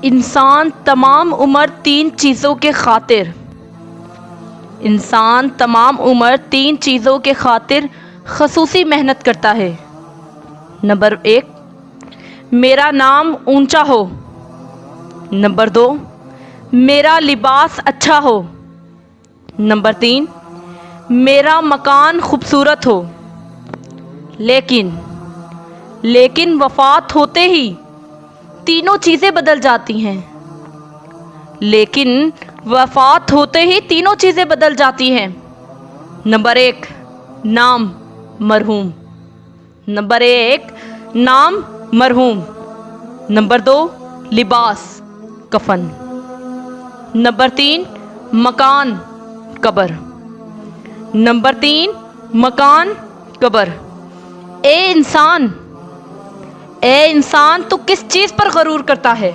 انسان تمام عمر تین چیزوں کے خاطر خصوصی محنت کرتا ہے۔ نمبر 1، میرا نام اونچا ہو۔ نمبر 2، میرا لباس اچھا ہو۔ نمبر 3، میرا مکان خوبصورت ہو۔ لیکن وفات ہوتے ہی تینوں چیزیں بدل جاتی ہیں۔ نمبر 1، نام مرحوم۔ نمبر 2، لباس کفن۔ نمبر 3، مکان قبر۔ اے انسان تو کس چیز پر غرور کرتا ہے؟